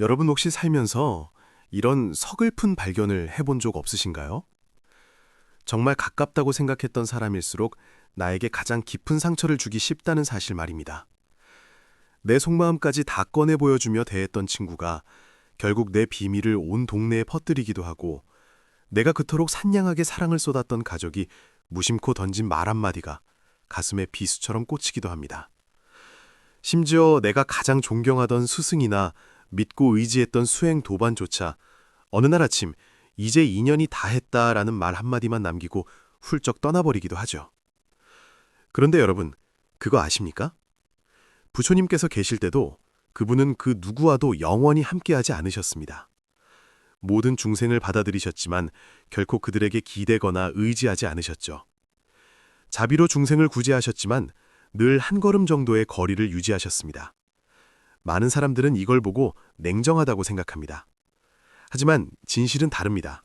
여러분 혹시 살면서 이런 서글픈 발견을 해본 적 없으신가요? 정말 가깝다고 생각했던 사람일수록 나에게 가장 깊은 상처를 주기 쉽다는 사실 말입니다. 내 속마음까지 다 꺼내 보여주며 대했던 친구가 결국 내 비밀을 온 동네에 퍼뜨리기도 하고, 내가 그토록 산량하게 사랑을 쏟았던 가족이 무심코 던진 말 한마디가 가슴에 비수처럼 꽂히기도 합니다. 심지어 내가 가장 존경하던 스승이나 믿고 의지했던 수행 도반조차 어느 날 아침 이제 2년이 다 했다라는 말 한마디만 남기고 훌쩍 떠나버리기도 하죠. 그런데 여러분, 그거 아십니까? 부처님께서 계실 때도 그분은 그 누구와도 영원히 함께하지 않으셨습니다. 모든 중생을 받아들이셨지만 결코 그들에게 기대거나 의지하지 않으셨죠. 자비로 중생을 구제하셨지만 늘 한 걸음 정도의 거리를 유지하셨습니다. 많은 사람들은 이걸 보고 냉정하다고 생각합니다. 하지만 진실은 다릅니다.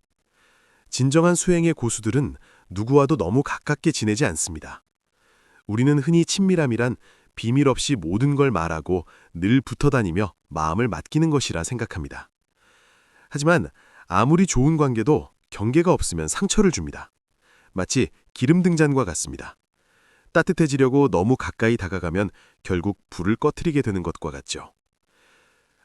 진정한 수행의 고수들은 누구와도 너무 가깝게 지내지 않습니다. 우리는 흔히 친밀함이란 비밀 없이 모든 걸 말하고 늘 붙어다니며 마음을 맡기는 것이라 생각합니다. 하지만 아무리 좋은 관계도 경계가 없으면 상처를 줍니다. 마치 기름 등잔과 같습니다. 따뜻해지려고 너무 가까이 다가가면 결국 불을 꺼트리게 되는 것과 같죠.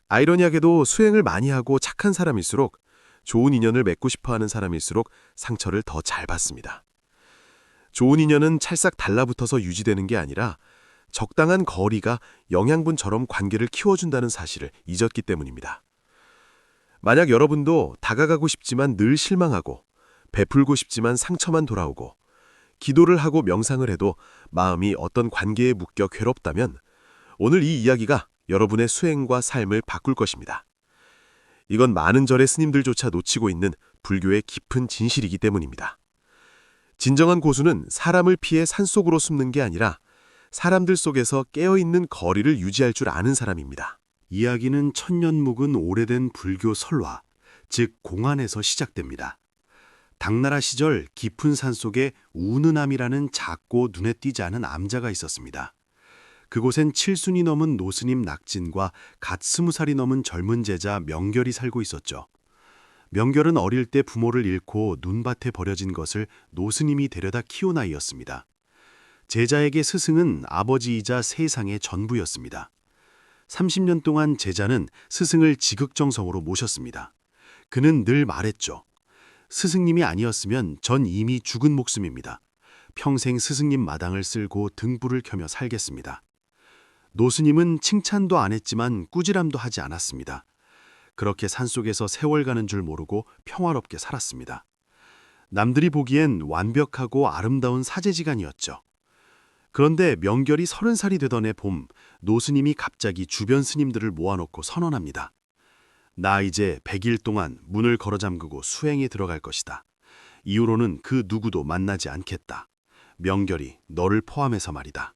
아이러니하게도 수행을 많이 하고 착한 사람일수록, 좋은 인연을 맺고 싶어하는 사람일수록 상처를 더 잘 받습니다. 좋은 인연은 찰싹 달라붙어서 유지되는 게 아니라 적당한 거리가 영양분처럼 관계를 키워준다는 사실을 잊었기 때문입니다. 만약 여러분도 다가가고 싶지만 늘 실망하고, 베풀고 싶지만 상처만 돌아오고, 기도를 하고 명상을 해도 마음이 어떤 관계에 묶여 괴롭다면 오늘 이 이야기가 여러분의 수행과 삶을 바꿀 것입니다. 이건 많은 절의 스님들조차 놓치고 있는 불교의 깊은 진실이기 때문입니다. 진정한 고수는 사람을 피해 산속으로 숨는 게 아니라 사람들 속에서 깨어있는 거리를 유지할 줄 아는 사람입니다. 이야기는 천년 묵은 오래된 불교 설화, 즉 공안에서 시작됩니다. 당나라 시절 깊은 산속에 우는암이라는 작고 눈에 띄지 않은 암자가 있었습니다. 그곳엔 7순이 넘은 노스님 낙진과 갓 20살이 넘은 젊은 제자 명결이 살고 있었죠. 명결은 어릴 때 부모를 잃고 눈밭에 버려진 것을 노스님이 데려다 키운 아이였습니다. 제자에게 스승은 아버지이자 세상의 전부였습니다. 30년 동안 제자는 스승을 지극정성으로 모셨습니다. 그는 늘 말했죠. 스승님이 아니었으면 전 이미 죽은 목숨입니다. 평생 스승님 마당을 쓸고 등불을 켜며 살겠습니다. 노스님은 칭찬도 안 했지만 꾸지람도 하지 않았습니다. 그렇게 산속에서 세월 가는 줄 모르고 평화롭게 살았습니다. 남들이 보기엔 완벽하고 아름다운 사제지간이었죠. 그런데 명결이 30살이 되던 해 봄, 노스님이 갑자기 주변 스님들을 모아놓고 선언합니다. 나 이제 100일 동안 문을 걸어 잠그고 수행에 들어갈 것이다. 이후로는 그 누구도 만나지 않겠다. 명결이 너를 포함해서 말이다.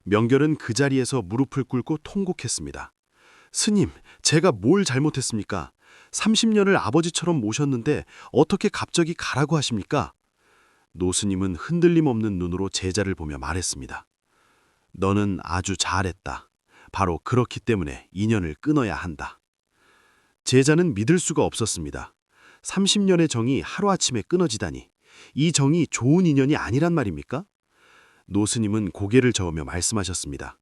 명결은 그 자리에서 무릎을 꿇고 통곡했습니다. 스님, 제가 뭘 잘못했습니까? 30년을 아버지처럼 모셨는데 어떻게 갑자기 가라고 하십니까? 노스님은 흔들림 없는 눈으로 제자를 보며 말했습니다. 너는 아주 잘했다. 바로 그렇기 때문에 인연을 끊어야 한다. 제자는 믿을 수가 없었습니다. 30년의 정이 하루아침에 끊어지다니, 이 정이 좋은 인연이 아니란 말입니까? 노스님은 고개를 저으며 말씀하셨습니다.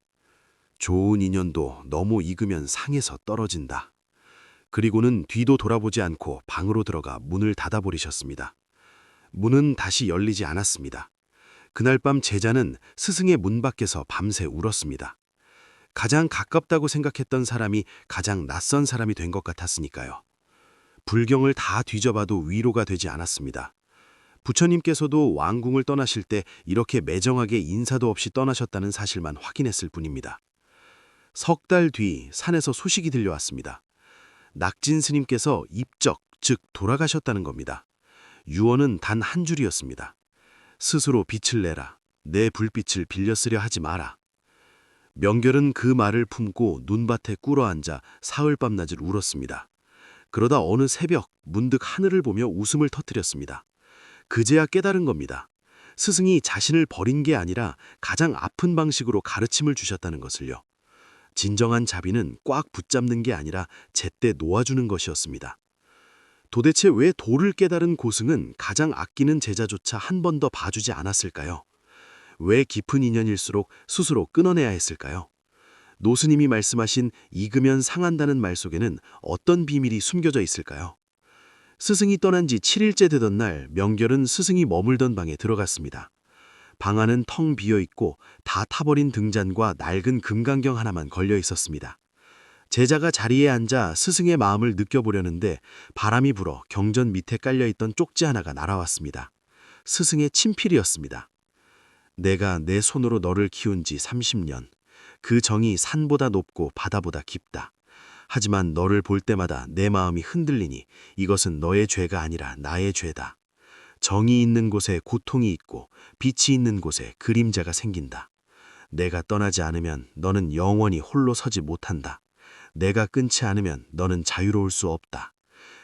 좋은 인연도 너무 익으면 상에서 떨어진다. 그리고는 뒤도 돌아보지 않고 방으로 들어가 문을 닫아버리셨습니다. 문은 다시 열리지 않았습니다. 그날 밤 제자는 스승의 문 밖에서 밤새 울었습니다. 가장 가깝다고 생각했던 사람이 가장 낯선 사람이 된 것 같았으니까요. 불경을 다 뒤져봐도 위로가 되지 않았습니다. 부처님께서도 왕궁을 떠나실 때 이렇게 매정하게 인사도 없이 떠나셨다는 사실만 확인했을 뿐입니다. 석 달 뒤 산에서 소식이 들려왔습니다. 낙진 스님께서 입적, 즉 돌아가셨다는 겁니다. 유언은 단 한 줄이었습니다. 스스로 빛을 내라. 내 불빛을 빌려 쓰려 하지 마라. 명결은 그 말을 품고 눈밭에 꿇어앉아 사흘 밤낮을 울었습니다. 그러다 어느 새벽 문득 하늘을 보며 웃음을 터뜨렸습니다. 그제야 깨달은 겁니다. 스승이 자신을 버린 게 아니라 가장 아픈 방식으로 가르침을 주셨다는 것을요. 진정한 자비는 꽉 붙잡는 게 아니라 제때 놓아주는 것이었습니다. 도대체 왜 도를 깨달은 고승은 가장 아끼는 제자조차 한 번 더 봐주지 않았을까요? 왜 깊은 인연일수록 스스로 끊어내야 했을까요? 노스님이 말씀하신 익으면 상한다는 말 속에는 어떤 비밀이 숨겨져 있을까요? 스승이 떠난 지 7일째 되던 날, 명결은 스승이 머물던 방에 들어갔습니다. 방 안은 텅 비어 있고 다 타버린 등잔과 낡은 금강경 하나만 걸려 있었습니다. 제자가 자리에 앉아 스승의 마음을 느껴보려는데 바람이 불어 경전 밑에 깔려있던 쪽지 하나가 날아왔습니다. 스승의 친필이었습니다. 내가 내 손으로 너를 키운 지 30년. 그 정이 산보다 높고 바다보다 깊다. 하지만 너를 볼 때마다 내 마음이 흔들리니 이것은 너의 죄가 아니라 나의 죄다. 정이 있는 곳에 고통이 있고 빛이 있는 곳에 그림자가 생긴다. 내가 떠나지 않으면 너는 영원히 홀로 서지 못한다. 내가 끊지 않으면 너는 자유로울 수 없다.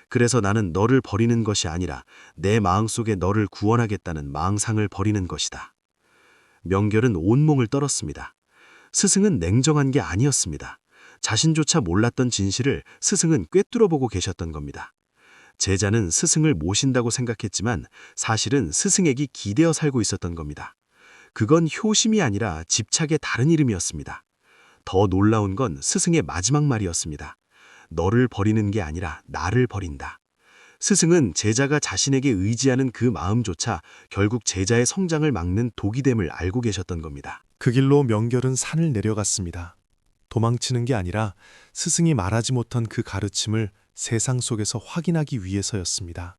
그래서 나는 너를 버리는 것이 아니라 내 마음속에 너를 구원하겠다는 망상을 버리는 것이다. 명결은 온몸을 떨었습니다. 스승은 냉정한 게 아니었습니다. 자신조차 몰랐던 진실을 스승은 꿰뚫어보고 계셨던 겁니다. 제자는 스승을 모신다고 생각했지만 사실은 스승에게 기대어 살고 있었던 겁니다. 그건 효심이 아니라 집착의 다른 이름이었습니다. 더 놀라운 건 스승의 마지막 말이었습니다. 너를 버리는 게 아니라 나를 버린다. 스승은 제자가 자신에게 의지하는 그 마음조차 결국 제자의 성장을 막는 독이 됨을 알고 계셨던 겁니다. 그 길로 명결은 산을 내려갔습니다. 도망치는 게 아니라 스승이 말하지 못한 그 가르침을 세상 속에서 확인하기 위해서였습니다.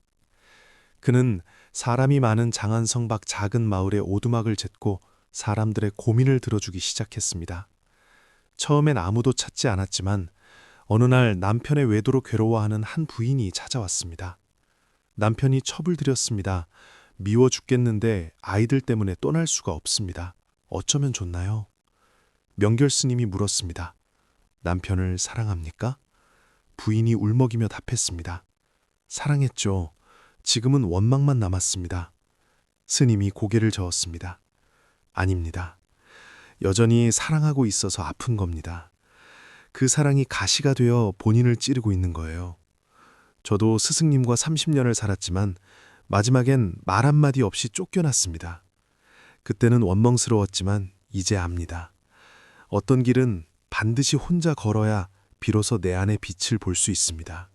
그는 사람이 많은 장안성 밖 작은 마을에 오두막을 쟀고 사람들의 고민을 들어주기 시작했습니다. 처음엔 아무도 찾지 않았지만 어느 날 남편의 외도로 괴로워하는 한 부인이 찾아왔습니다. 남편이 첩을 들였습니다. 미워 죽겠는데 아이들 때문에 떠날 수가 없습니다. 어쩌면 좋나요? 명결 스님이 물었습니다. 남편을 사랑합니까? 부인이 울먹이며 답했습니다. 사랑했죠. 지금은 원망만 남았습니다. 스님이 고개를 저었습니다. 아닙니다. 여전히 사랑하고 있어서 아픈 겁니다. 그 사랑이 가시가 되어 본인을 찌르고 있는 거예요. 저도 스승님과 30년을 살았지만 마지막엔 말 한마디 없이 쫓겨났습니다. 그때는 원망스러웠지만 이제 압니다. 어떤 길은 반드시 혼자 걸어야 비로소 내 안의 빛을 볼 수 있습니다.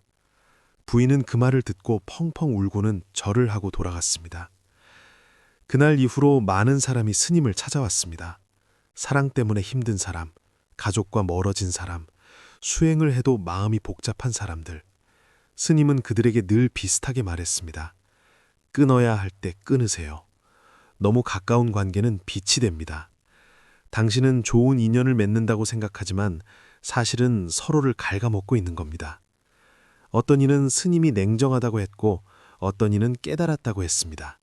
부인은 그 말을 듣고 펑펑 울고는 절을 하고 돌아갔습니다. 그날 이후로 많은 사람이 스님을 찾아왔습니다. 사랑 때문에 힘든 사람, 가족과 멀어진 사람, 수행을 해도 마음이 복잡한 사람들. 스님은 그들에게 늘 비슷하게 말했습니다. 끊어야 할 때 끊으세요. 너무 가까운 관계는 빛이 됩니다. 당신은 좋은 인연을 맺는다고 생각하지만 사실은 서로를 갉아먹고 있는 겁니다. 어떤 이는 스님이 냉정하다고 했고 어떤 이는 깨달았다고 했습니다.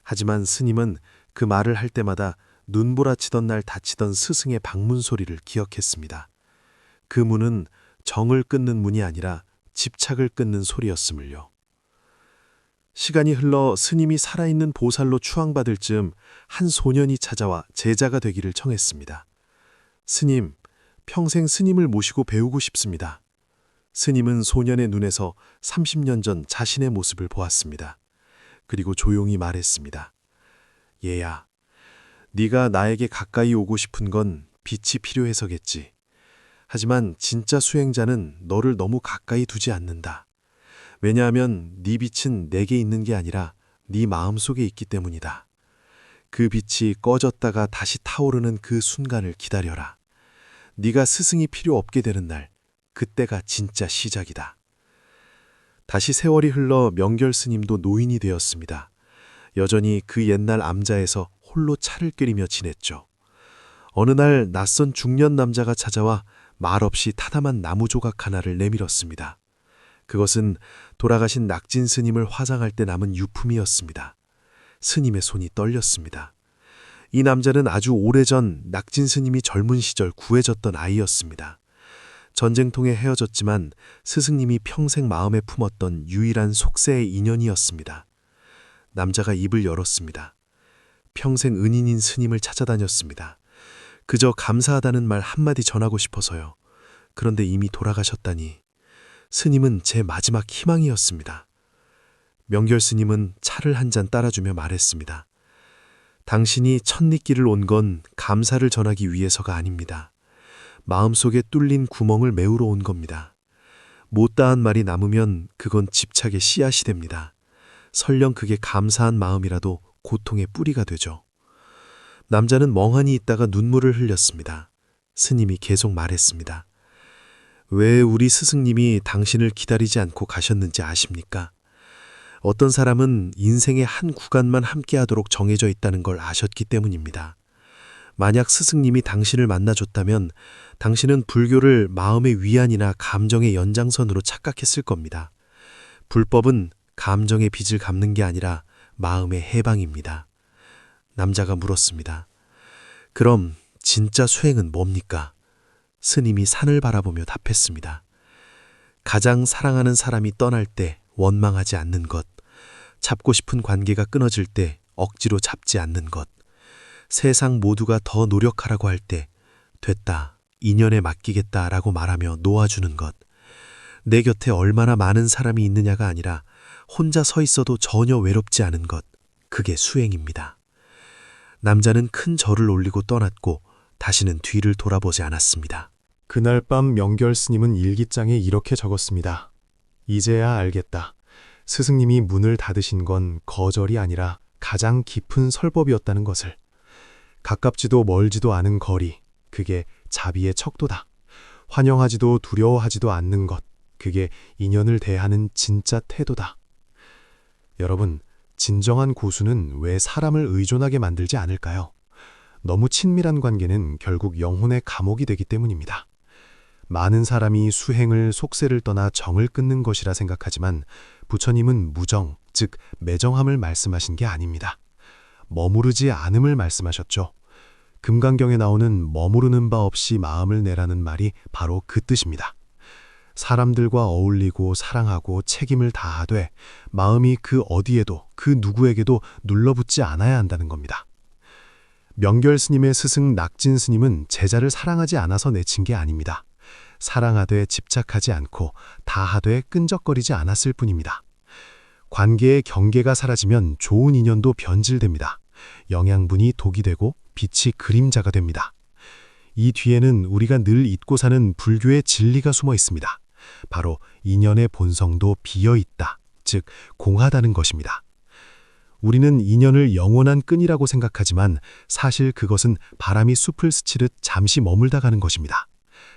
하지만 스님은 그 말을 할 때마다 눈보라치던 날 닫히던 스승의 방문 소리를 기억했습니다. 그 문은 정을 끊는 문이 아니라 집착을 끊는 소리였음을요. 시간이 흘러 스님이 살아있는 보살로 추앙받을 즈음 한 소년이 찾아와 제자가 되기를 청했습니다. 스님, 평생 스님을 모시고 배우고 싶습니다. 스님은 소년의 눈에서 30년 전 자신의 모습을 보았습니다. 그리고 조용히 말했습니다. 얘야, 네가 나에게 가까이 오고 싶은 건 빛이 필요해서겠지. 하지만 진짜 수행자는 너를 너무 가까이 두지 않는다. 왜냐하면 네 빛은 내게 있는 게 아니라 네 마음속에 있기 때문이다. 그 빛이 꺼졌다가 다시 타오르는 그 순간을 기다려라. 네가 스승이 필요 없게 되는 날, 그때가 진짜 시작이다. 다시 세월이 흘러 명결 스님도 노인이 되었습니다. 여전히 그 옛날 암자에서 홀로 차를 끓이며 지냈죠. 어느 날 낯선 중년 남자가 찾아와 말없이 타담한 나무 조각 하나를 내밀었습니다. 그것은 돌아가신 낙진 스님을 화상할 때 남은 유품이었습니다. 스님의 손이 떨렸습니다. 이 남자는 아주 오래전 낙진 스님이 젊은 시절 구해졌던 아이였습니다. 전쟁통에 헤어졌지만 스승님이 평생 마음에 품었던 유일한 속세의 인연이었습니다. 남자가 입을 열었습니다. 평생 은인인 스님을 찾아다녔습니다. 그저 감사하다는 말 한마디 전하고 싶어서요. 그런데 이미 돌아가셨다니. 스님은 제 마지막 희망이었습니다. 명결 스님은 차를 한 잔 따라주며 말했습니다. 당신이 천리길을 온 건 감사를 전하기 위해서가 아닙니다. 마음속에 뚫린 구멍을 메우러 온 겁니다. 못다한 말이 남으면 그건 집착의 씨앗이 됩니다. 설령 그게 감사한 마음이라도 고통의 뿌리가 되죠. 남자는 멍하니 있다가 눈물을 흘렸습니다. 스님이 계속 말했습니다. 왜 우리 스승님이 당신을 기다리지 않고 가셨는지 아십니까? 어떤 사람은 인생의 한 구간만 함께하도록 정해져 있다는 걸 아셨기 때문입니다. 만약 스승님이 당신을 만나줬다면 당신은 불교를 마음의 위안이나 감정의 연장선으로 착각했을 겁니다. 불법은 감정의 빚을 갚는 게 아니라 마음의 해방입니다. 남자가 물었습니다. 그럼 진짜 수행은 뭡니까? 스님이 산을 바라보며 답했습니다. 가장 사랑하는 사람이 떠날 때 원망하지 않는 것, 잡고 싶은 관계가 끊어질 때 억지로 잡지 않는 것, 세상 모두가 더 노력하라고 할 때 됐다, 인연에 맡기겠다라고 말하며 놓아주는 것, 내 곁에 얼마나 많은 사람이 있느냐가 아니라 혼자 서 있어도 전혀 외롭지 않은 것, 그게 수행입니다. 남자는 큰 절을 올리고 떠났고 다시는 뒤를 돌아보지 않았습니다. 그날 밤 명결 스님은 일기장에 이렇게 적었습니다. 이제야 알겠다. 스승님이 문을 닫으신 건 거절이 아니라 가장 깊은 설법이었다는 것을. 가깝지도 멀지도 않은 거리, 그게 자비의 척도다. 환영하지도 두려워하지도 않는 것, 그게 인연을 대하는 진짜 태도다. 여러분, 진정한 고수는 왜 사람을 의존하게 만들지 않을까요? 너무 친밀한 관계는 결국 영혼의 감옥이 되기 때문입니다. 많은 사람이 수행을 속세를 떠나 정을 끊는 것이라 생각하지만 부처님은 무정, 즉 매정함을 말씀하신 게 아닙니다. 머무르지 않음을 말씀하셨죠. 금강경에 나오는 머무르는 바 없이 마음을 내라는 말이 바로 그 뜻입니다. 사람들과 어울리고 사랑하고 책임을 다하되 마음이 그 어디에도 그 누구에게도 눌러붙지 않아야 한다는 겁니다. 명결 스님의 스승 낙진 스님은 제자를 사랑하지 않아서 내친 게 아닙니다. 사랑하되 집착하지 않고 다하되 끈적거리지 않았을 뿐입니다. 관계의 경계가 사라지면 좋은 인연도 변질됩니다. 영양분이 독이 되고 빛이 그림자가 됩니다. 이 뒤에는 우리가 늘 잊고 사는 불교의 진리가 숨어 있습니다. 바로 인연의 본성도 비어있다, 즉 공하다는 것입니다. 우리는 인연을 영원한 끈이라고 생각하지만 사실 그것은 바람이 숲을 스치듯 잠시 머물다 가는 것입니다.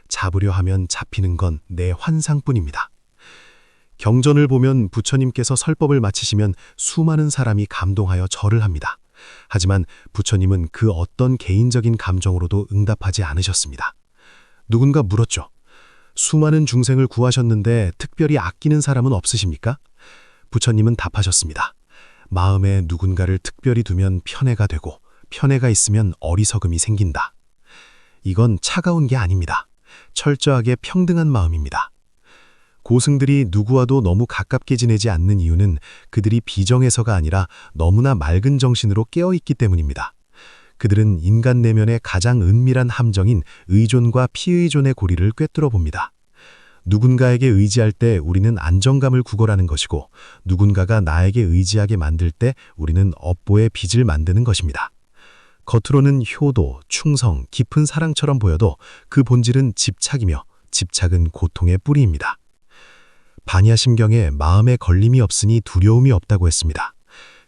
잡으려 하면 잡히는 건 내 환상뿐입니다. 경전을 보면 부처님께서 설법을 마치시면 수많은 사람이 감동하여 절을 합니다. 하지만 부처님은 그 어떤 개인적인 감정으로도 응답하지 않으셨습니다. 누군가 물었죠. 수많은 중생을 구하셨는데 특별히 아끼는 사람은 없으십니까? 부처님은 답하셨습니다. 마음에 누군가를 특별히 두면 편애가 되고 편애가 있으면 어리석음이 생긴다. 이건 차가운 게 아닙니다. 철저하게 평등한 마음입니다. 고승들이 누구와도 너무 가깝게 지내지 않는 이유는 그들이 비정해서가 아니라 너무나 맑은 정신으로 깨어있기 때문입니다. 그들은 인간 내면의 가장 은밀한 함정인 의존과 피의존의 고리를 꿰뚫어 봅니다. 누군가에게 의지할 때 우리는 안정감을 구걸하는 것이고 누군가가 나에게 의지하게 만들 때 우리는 업보의 빚을 만드는 것입니다. 겉으로는 효도, 충성, 깊은 사랑처럼 보여도 그 본질은 집착이며 집착은 고통의 뿌리입니다. 반야심경에 마음에 걸림이 없으니 두려움이 없다고 했습니다.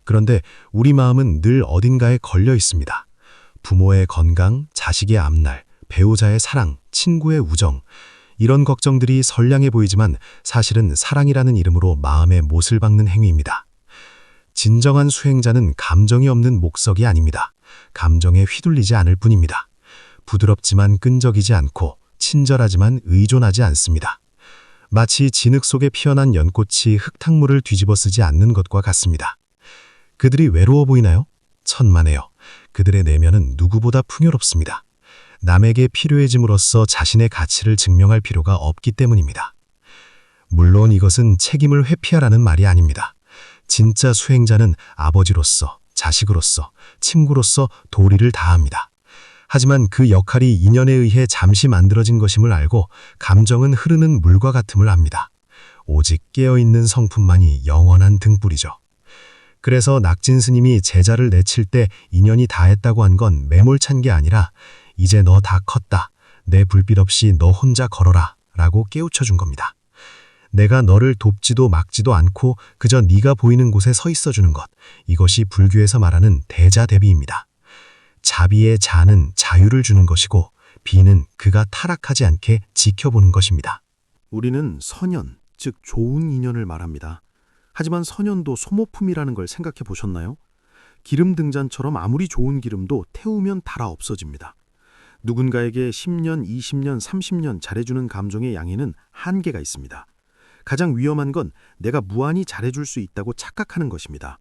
그런데 우리 마음은 늘 어딘가에 걸려 있습니다. 부모의 건강, 자식의 앞날, 배우자의 사랑, 친구의 우정, 이런 걱정들이 선량해 보이지만 사실은 사랑이라는 이름으로 마음에 못을 박는 행위입니다. 진정한 수행자는 감정이 없는 목석이 아닙니다. 감정에 휘둘리지 않을 뿐입니다. 부드럽지만 끈적이지 않고 친절하지만 의존하지 않습니다. 마치 진흙 속에 피어난 연꽃이 흙탕물을 뒤집어 쓰지 않는 것과 같습니다. 그들이 외로워 보이나요? 천만에요. 그들의 내면은 누구보다 풍요롭습니다. 남에게 필요해짐으로써 자신의 가치를 증명할 필요가 없기 때문입니다. 물론 이것은 책임을 회피하라는 말이 아닙니다. 진짜 수행자는 아버지로서, 자식으로서, 친구로서 도리를 다합니다. 하지만 그 역할이 인연에 의해 잠시 만들어진 것임을 알고 감정은 흐르는 물과 같음을 압니다. 오직 깨어있는 성품만이 영원한 등불이죠. 그래서 낙진 스님이 제자를 내칠 때 인연이 다했다고 한 건 매몰찬 게 아니라 이제 너 다 컸다. 내 불빛 없이 너 혼자 걸어라 라고 깨우쳐준 겁니다. 내가 너를 돕지도 막지도 않고 그저 네가 보이는 곳에 서 있어주는 것. 이것이 불교에서 말하는 대자대비입니다. 자비의 자는 자유를 주는 것이고 비는 그가 타락하지 않게 지켜보는 것입니다. 우리는 선연, 즉 좋은 인연을 말합니다. 하지만 선연도 소모품이라는 걸 생각해 보셨나요? 기름 등잔처럼 아무리 좋은 기름도 태우면 달아 없어집니다. 누군가에게 10년, 20년, 30년 잘해주는 감정의 양에는 한계가 있습니다. 가장 위험한 건 내가 무한히 잘해줄 수 있다고 착각하는 것입니다.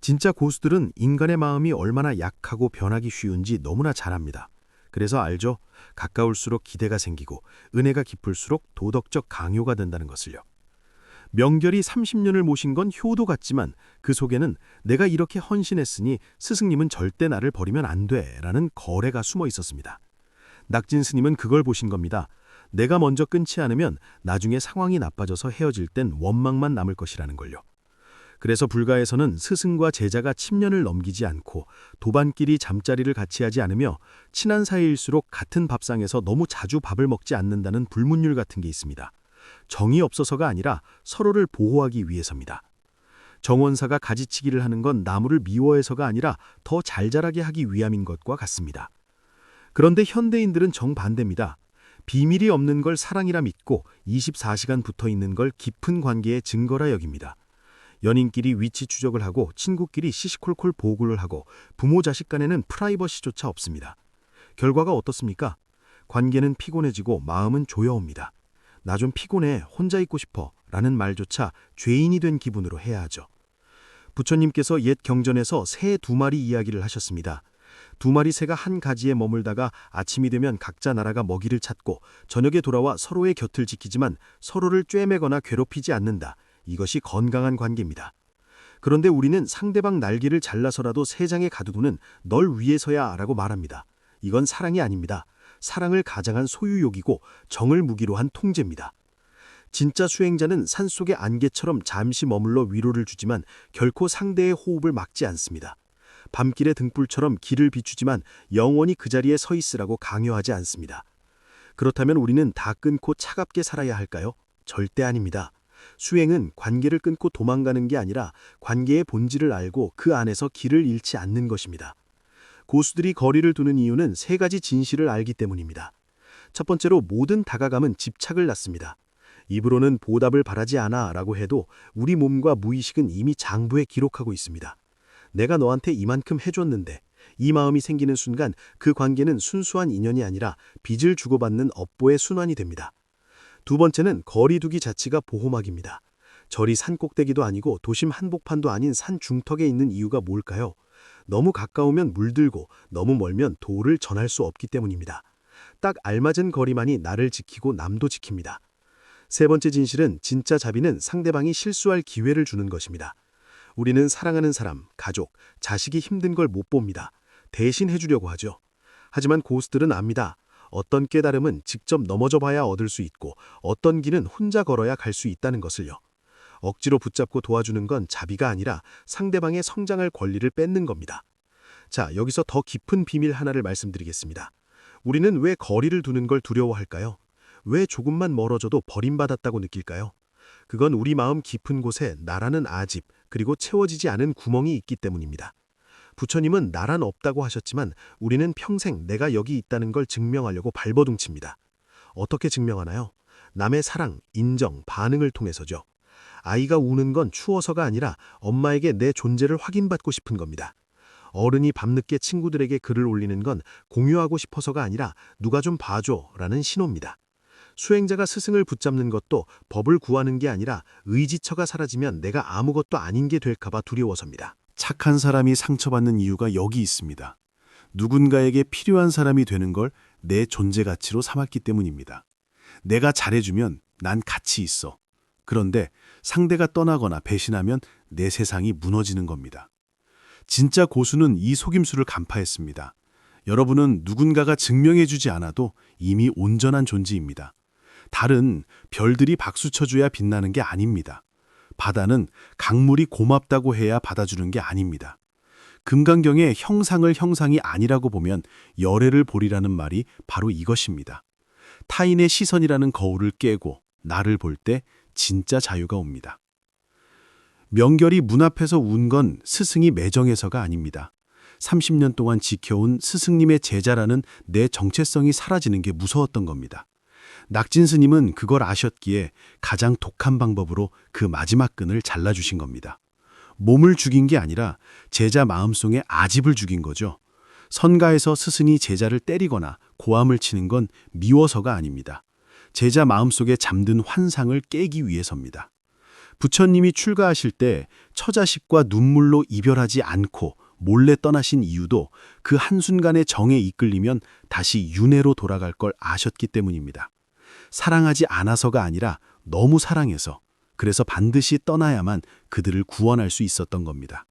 진짜 고수들은 인간의 마음이 얼마나 약하고 변하기 쉬운지 너무나 잘 압니다. 그래서 알죠? 가까울수록 기대가 생기고 은혜가 깊을수록 도덕적 강요가 된다는 것을요. 명결이 30년을 모신 건 효도 같지만 그 속에는 내가 이렇게 헌신했으니 스승님은 절대 나를 버리면 안 돼 라는 거래가 숨어 있었습니다. 낙진 스님은 그걸 보신 겁니다. 내가 먼저 끊지 않으면 나중에 상황이 나빠져서 헤어질 땐 원망만 남을 것이라는 걸요. 그래서 불가에서는 스승과 제자가 침년을 넘기지 않고 도반끼리 잠자리를 같이 하지 않으며 친한 사이일수록 같은 밥상에서 너무 자주 밥을 먹지 않는다는 불문율 같은 게 있습니다. 정이 없어서가 아니라 서로를 보호하기 위해서입니다. 정원사가 가지치기를 하는 건 나무를 미워해서가 아니라 더 잘 자라게 하기 위함인 것과 같습니다. 그런데 현대인들은 정반대입니다. 비밀이 없는 걸 사랑이라 믿고 24시간 붙어 있는 걸 깊은 관계의 증거라 여깁니다. 연인끼리 위치 추적을 하고 친구끼리 시시콜콜 보고를 하고 부모 자식 간에는 프라이버시조차 없습니다. 결과가 어떻습니까? 관계는 피곤해지고 마음은 조여옵니다. 나 좀 피곤해, 혼자 있고 싶어 라는 말조차 죄인이 된 기분으로 해야 하죠. 부처님께서 옛 경전에서 새 2마리 이야기를 하셨습니다. 2마리 새가 한 가지에 머물다가 아침이 되면 각자 나라가 먹이를 찾고 저녁에 돌아와 서로의 곁을 지키지만 서로를 쬐매거나 괴롭히지 않는다. 이것이 건강한 관계입니다. 그런데 우리는 상대방 날개를 잘라서라도 새 장에 가두고는 널 위해서야 라고 말합니다. 이건 사랑이 아닙니다. 사랑을 가장한 소유욕이고 정을 무기로 한 통제입니다. 진짜 수행자는 산속의 안개처럼 잠시 머물러 위로를 주지만 결코 상대의 호흡을 막지 않습니다. 밤길의 등불처럼 길을 비추지만 영원히 그 자리에 서 있으라고 강요하지 않습니다. 그렇다면 우리는 다 끊고 차갑게 살아야 할까요? 절대 아닙니다. 수행은 관계를 끊고 도망가는 게 아니라 관계의 본질을 알고 그 안에서 길을 잃지 않는 것입니다. 고수들이 거리를 두는 이유는 3가지 진실을 알기 때문입니다. 첫 번째로 모든 다가감은 집착을 낳습니다. 입으로는 보답을 바라지 않아 라고 해도 우리 몸과 무의식은 이미 장부에 기록하고 있습니다. 내가 너한테 이만큼 해줬는데 이 마음이 생기는 순간 그 관계는 순수한 인연이 아니라 빚을 주고받는 업보의 순환이 됩니다. 두 번째는 거리두기 자체가 보호막입니다. 절이 산꼭대기도 아니고 도심 한복판도 아닌 산 중턱에 있는 이유가 뭘까요? 너무 가까우면 물들고 너무 멀면 도를 전할 수 없기 때문입니다. 딱 알맞은 거리만이 나를 지키고 남도 지킵니다. 세 번째 진실은 진짜 자비는 상대방이 실수할 기회를 주는 것입니다. 우리는 사랑하는 사람, 가족, 자식이 힘든 걸 못 봅니다. 대신 해주려고 하죠. 하지만 고수들은 압니다. 어떤 깨달음은 직접 넘어져 봐야 얻을 수 있고 어떤 길은 혼자 걸어야 갈 수 있다는 것을요. 억지로 붙잡고 도와주는 건 자비가 아니라 상대방의 성장할 권리를 뺏는 겁니다. 자, 여기서 더 깊은 비밀 하나를 말씀드리겠습니다. 우리는 왜 거리를 두는 걸 두려워할까요? 왜 조금만 멀어져도 버림받았다고 느낄까요? 그건 우리 마음 깊은 곳에 나라는 아집, 그리고 채워지지 않은 구멍이 있기 때문입니다. 부처님은 나란 없다고 하셨지만 우리는 평생 내가 여기 있다는 걸 증명하려고 발버둥칩니다. 어떻게 증명하나요? 남의 사랑, 인정, 반응을 통해서죠. 아이가 우는 건 추워서가 아니라 엄마에게 내 존재를 확인받고 싶은 겁니다. 어른이 밤늦게 친구들에게 글을 올리는 건 공유하고 싶어서가 아니라 누가 좀 봐줘 라는 신호입니다. 수행자가 스승을 붙잡는 것도 법을 구하는 게 아니라 의지처가 사라지면 내가 아무것도 아닌 게 될까봐 두려워서입니다. 착한 사람이 상처받는 이유가 여기 있습니다. 누군가에게 필요한 사람이 되는 걸 내 존재 가치로 삼았기 때문입니다. 내가 잘해주면 난 가치 있어. 그런데 상대가 떠나거나 배신하면 내 세상이 무너지는 겁니다. 진짜 고수는 이 속임수를 간파했습니다. 여러분은 누군가가 증명해주지 않아도 이미 온전한 존재입니다. 달은 별들이 박수 쳐줘야 빛나는 게 아닙니다. 바다는 강물이 고맙다고 해야 받아주는 게 아닙니다. 금강경의 형상을 형상이 아니라고 보면 열애를 보리라는 말이 바로 이것입니다. 타인의 시선이라는 거울을 깨고 나를 볼 때 진짜 자유가 옵니다. 명결이 문 앞에서 운 건 스승이 매정해서가 아닙니다. 30년 동안 지켜온 스승님의 제자라는 내 정체성이 사라지는 게 무서웠던 겁니다. 낙진 스님은 그걸 아셨기에 가장 독한 방법으로 그 마지막 끈을 잘라주신 겁니다. 몸을 죽인 게 아니라 제자 마음속에 아집을 죽인 거죠. 선가에서 스승이 제자를 때리거나 고함을 치는 건 미워서가 아닙니다. 제자 마음속에 잠든 환상을 깨기 위해서입니다. 부처님이 출가하실 때 처자식과 눈물로 이별하지 않고 몰래 떠나신 이유도 그 한순간의 정에 이끌리면 다시 윤회로 돌아갈 걸 아셨기 때문입니다. 사랑하지 않아서가 아니라 너무 사랑해서, 그래서 반드시 떠나야만 그들을 구원할 수 있었던 겁니다.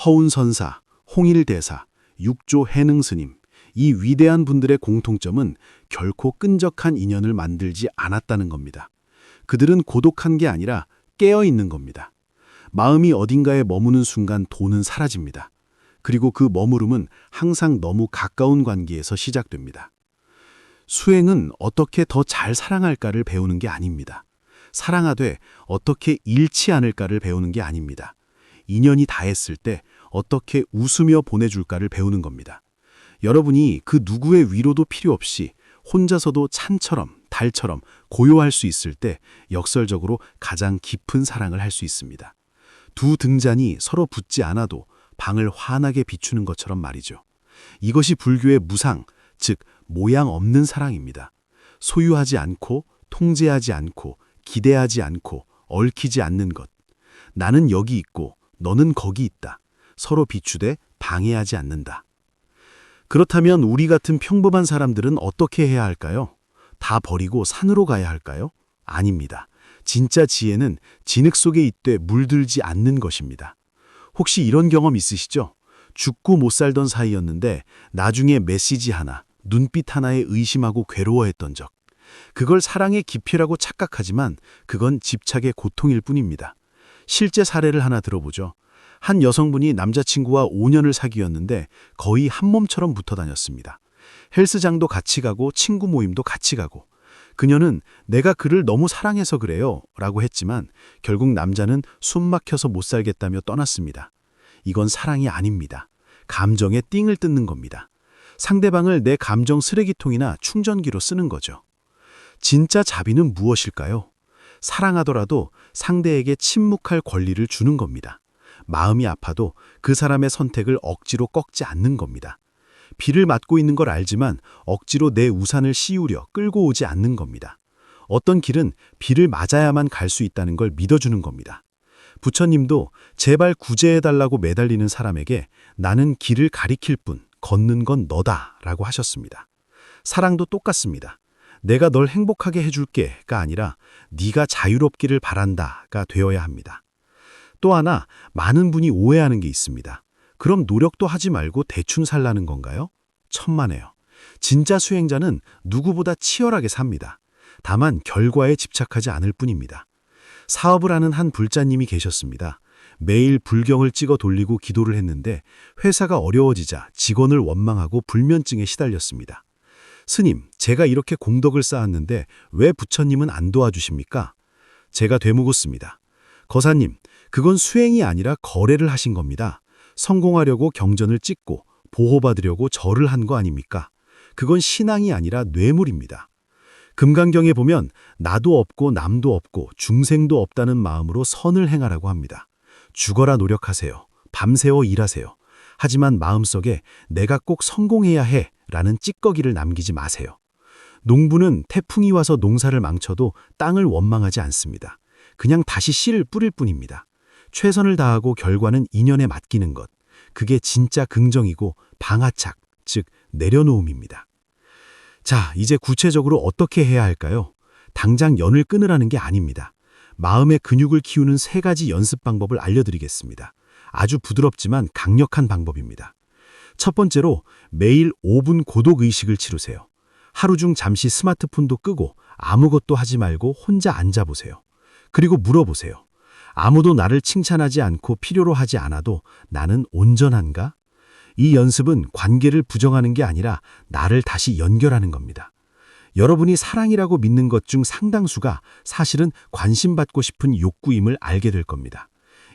허운선사, 홍일대사, 육조 해능스님, 이 위대한 분들의 공통점은 결코 끈적한 인연을 만들지 않았다는 겁니다. 그들은 고독한 게 아니라 깨어있는 겁니다. 마음이 어딘가에 머무는 순간 도는 사라집니다. 그리고 그 머무름은 항상 너무 가까운 관계에서 시작됩니다. 수행은 어떻게 더 잘 사랑할까를 배우는 게 아닙니다. 사랑하되 어떻게 잃지 않을까를 배우는 게 아닙니다. 인연이 다했을 때 어떻게 웃으며 보내줄까를 배우는 겁니다. 여러분이 그 누구의 위로도 필요 없이 혼자서도 찬처럼 달처럼 고요할 수 있을 때 역설적으로 가장 깊은 사랑을 할 수 있습니다. 두 등잔이 서로 붙지 않아도 방을 환하게 비추는 것처럼 말이죠. 이것이 불교의 무상, 즉 모양 없는 사랑입니다. 소유하지 않고 통제하지 않고 기대하지 않고 얽히지 않는 것. 나는 여기 있고 너는 거기 있다. 서로 비추되 방해하지 않는다. 그렇다면 우리 같은 평범한 사람들은 어떻게 해야 할까요? 다 버리고 산으로 가야 할까요? 아닙니다. 진짜 지혜는 진흙 속에 있되 물들지 않는 것입니다. 혹시 이런 경험 있으시죠? 죽고 못 살던 사이였는데 나중에 메시지 하나, 눈빛 하나에 의심하고 괴로워했던 적. 그걸 사랑의 깊이라고 착각하지만 그건 집착의 고통일 뿐입니다. 실제 사례를 하나 들어보죠. 한 여성분이 남자친구와 5년을 사귀었는데 거의 한 몸처럼 붙어 다녔습니다. 헬스장도 같이 가고 친구 모임도 같이 가고. 그녀는 내가 그를 너무 사랑해서 그래요 라고 했지만 결국 남자는 숨 막혀서 못 살겠다며 떠났습니다. 이건 사랑이 아닙니다. 감정에 띵을 뜯는 겁니다. 상대방을 내 감정 쓰레기통이나 충전기로 쓰는 거죠. 진짜 자비는 무엇일까요? 사랑하더라도 상대에게 침묵할 권리를 주는 겁니다. 마음이 아파도 그 사람의 선택을 억지로 꺾지 않는 겁니다. 비를 맞고 있는 걸 알지만 억지로 내 우산을 씌우려 끌고 오지 않는 겁니다. 어떤 길은 비를 맞아야만 갈 수 있다는 걸 믿어주는 겁니다. 부처님도 제발 구제해달라고 매달리는 사람에게 나는 길을 가리킬 뿐 걷는 건 너다 라고 하셨습니다. 사랑도 똑같습니다. 내가 널 행복하게 해줄게가 아니라 네가 자유롭기를 바란다가 되어야 합니다. 또 하나 많은 분이 오해하는 게 있습니다. 그럼 노력도 하지 말고 대충 살라는 건가요? 천만에요. 진짜 수행자는 누구보다 치열하게 삽니다. 다만 결과에 집착하지 않을 뿐입니다. 사업을 하는 한 불자님이 계셨습니다. 매일 불경을 찍어 돌리고 기도를 했는데 회사가 어려워지자 직원을 원망하고 불면증에 시달렸습니다. 스님, 제가 이렇게 공덕을 쌓았는데 왜 부처님은 안 도와주십니까? 제가 되묻었습니다. 거사님, 그건 수행이 아니라 거래를 하신 겁니다. 성공하려고 경전을 찍고 보호받으려고 절을 한 거 아닙니까? 그건 신앙이 아니라 뇌물입니다. 금강경에 보면 나도 없고 남도 없고 중생도 없다는 마음으로 선을 행하라고 합니다. 죽어라 노력하세요. 밤새워 일하세요. 하지만 마음속에 내가 꼭 성공해야 해 라는 찌꺼기를 남기지 마세요. 농부는 태풍이 와서 농사를 망쳐도 땅을 원망하지 않습니다. 그냥 다시 씨를 뿌릴 뿐입니다. 최선을 다하고 결과는 인연에 맡기는 것. 그게 진짜 긍정이고 방아착, 즉 내려놓음입니다. 자, 이제 구체적으로 어떻게 해야 할까요? 당장 연을 끊으라는 게 아닙니다. 마음의 근육을 키우는 3가지 연습 방법을 알려드리겠습니다. 아주 부드럽지만 강력한 방법입니다. 첫 번째로 매일 5분 고독 의식을 치르세요. 하루 중 잠시 스마트폰도 끄고 아무것도 하지 말고 혼자 앉아보세요. 그리고 물어보세요. 아무도 나를 칭찬하지 않고 필요로 하지 않아도 나는 온전한가? 이 연습은 관계를 부정하는 게 아니라 나를 다시 연결하는 겁니다. 여러분이 사랑이라고 믿는 것 중 상당수가 사실은 관심받고 싶은 욕구임을 알게 될 겁니다.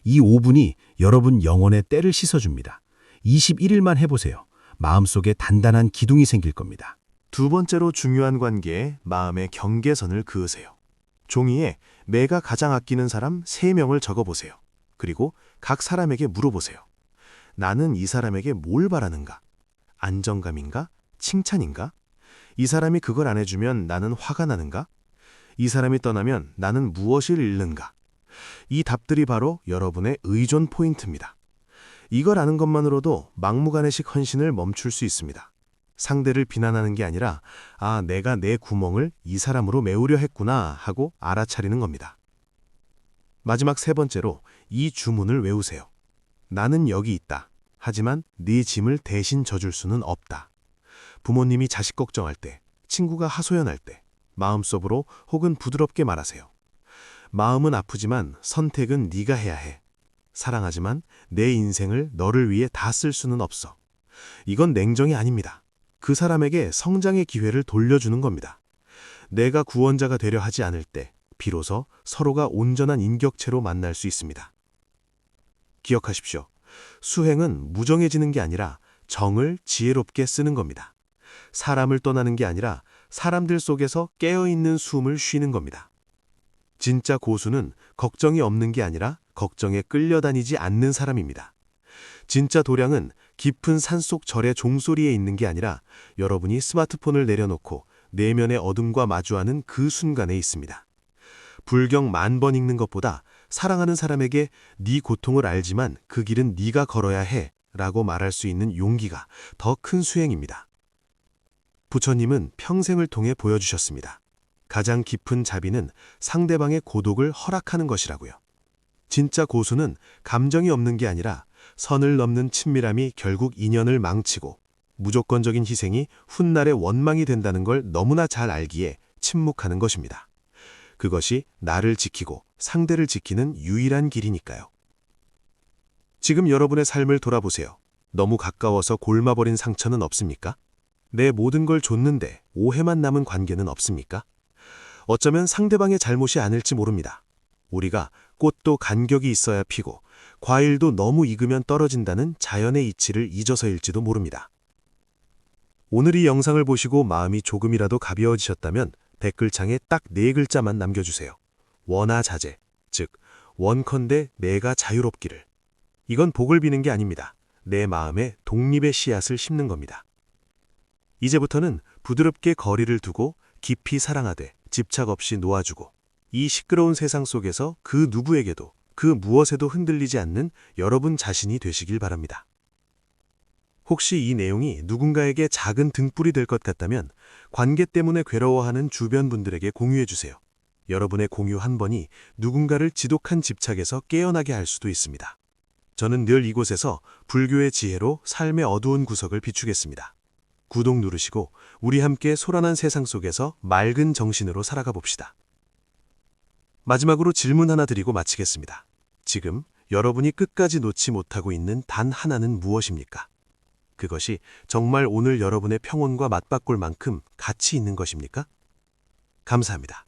이 5분이 여러분 영혼의 때를 씻어줍니다. 21일만 해보세요. 마음속에 단단한 기둥이 생길 겁니다. 두 번째로 중요한 관계에 마음의 경계선을 그으세요. 종이에 내가 가장 아끼는 사람 3명을 적어보세요. 그리고 각 사람에게 물어보세요. 나는 이 사람에게 뭘 바라는가? 안정감인가? 칭찬인가? 이 사람이 그걸 안 해주면 나는 화가 나는가? 이 사람이 떠나면 나는 무엇을 잃는가? 이 답들이 바로 여러분의 의존 포인트입니다. 이걸 아는 것만으로도 막무가내식 헌신을 멈출 수 있습니다. 상대를 비난하는 게 아니라 아, 내가 내 구멍을 이 사람으로 메우려 했구나 하고 알아차리는 겁니다. 마지막 세 번째로 이 주문을 외우세요. 나는 여기 있다. 하지만 네 짐을 대신 져줄 수는 없다. 부모님이 자식 걱정할 때, 친구가 하소연할 때, 마음속으로 혹은 부드럽게 말하세요. 마음은 아프지만 선택은 네가 해야 해. 사랑하지만 내 인생을 너를 위해 다 쓸 수는 없어. 이건 냉정이 아닙니다. 그 사람에게 성장의 기회를 돌려주는 겁니다. 내가 구원자가 되려 하지 않을 때 비로소 서로가 온전한 인격체로 만날 수 있습니다. 기억하십시오. 수행은 무정해지는 게 아니라 정을 지혜롭게 쓰는 겁니다. 사람을 떠나는 게 아니라 사람들 속에서 깨어있는 숨을 쉬는 겁니다. 진짜 고수는 걱정이 없는 게 아니라 걱정에 끌려다니지 않는 사람입니다. 진짜 도량은 깊은 산속 절의 종소리에 있는 게 아니라 여러분이 스마트폰을 내려놓고 내면의 어둠과 마주하는 그 순간에 있습니다. 불경 10,000번 읽는 것보다 사랑하는 사람에게 네 고통을 알지만 그 길은 네가 걸어야 해 라고 말할 수 있는 용기가 더 큰 수행입니다. 부처님은 평생을 통해 보여주셨습니다. 가장 깊은 자비는 상대방의 고독을 허락하는 것이라고요. 진짜 고수는 감정이 없는 게 아니라 선을 넘는 친밀함이 결국 인연을 망치고 무조건적인 희생이 훗날의 원망이 된다는 걸 너무나 잘 알기에 침묵하는 것입니다. 그것이 나를 지키고 상대를 지키는 유일한 길이니까요. 지금 여러분의 삶을 돌아보세요. 너무 가까워서 골마버린 상처는 없습니까? 내 모든 걸 줬는데 오해만 남은 관계는 없습니까? 어쩌면 상대방의 잘못이 아닐지 모릅니다. 우리가 꽃도 간격이 있어야 피고 과일도 너무 익으면 떨어진다는 자연의 이치를 잊어서일지도 모릅니다. 오늘 이 영상을 보시고 마음이 조금이라도 가벼워지셨다면 댓글창에 딱 4글자만 남겨주세요. 원하자재, 즉 원컨대 내가 자유롭기를. 이건 복을 비는 게 아닙니다. 내 마음에 독립의 씨앗을 심는 겁니다. 이제부터는 부드럽게 거리를 두고 깊이 사랑하되 집착 없이 놓아주고 이 시끄러운 세상 속에서 그 누구에게도 그 무엇에도 흔들리지 않는 여러분 자신이 되시길 바랍니다. 혹시 이 내용이 누군가에게 작은 등불이 될 것 같다면 관계 때문에 괴로워하는 주변 분들에게 공유해 주세요. 여러분의 공유 한 번이 누군가를 지독한 집착에서 깨어나게 할 수도 있습니다. 저는 늘 이곳에서 불교의 지혜로 삶의 어두운 구석을 비추겠습니다. 구독 누르시고 우리 함께 소란한 세상 속에서 맑은 정신으로 살아가 봅시다. 마지막으로 질문 하나 드리고 마치겠습니다. 지금 여러분이 끝까지 놓지 못하고 있는 단 하나는 무엇입니까? 그것이 정말 오늘 여러분의 평온과 맞바꿀 만큼 가치 있는 것입니까? 감사합니다.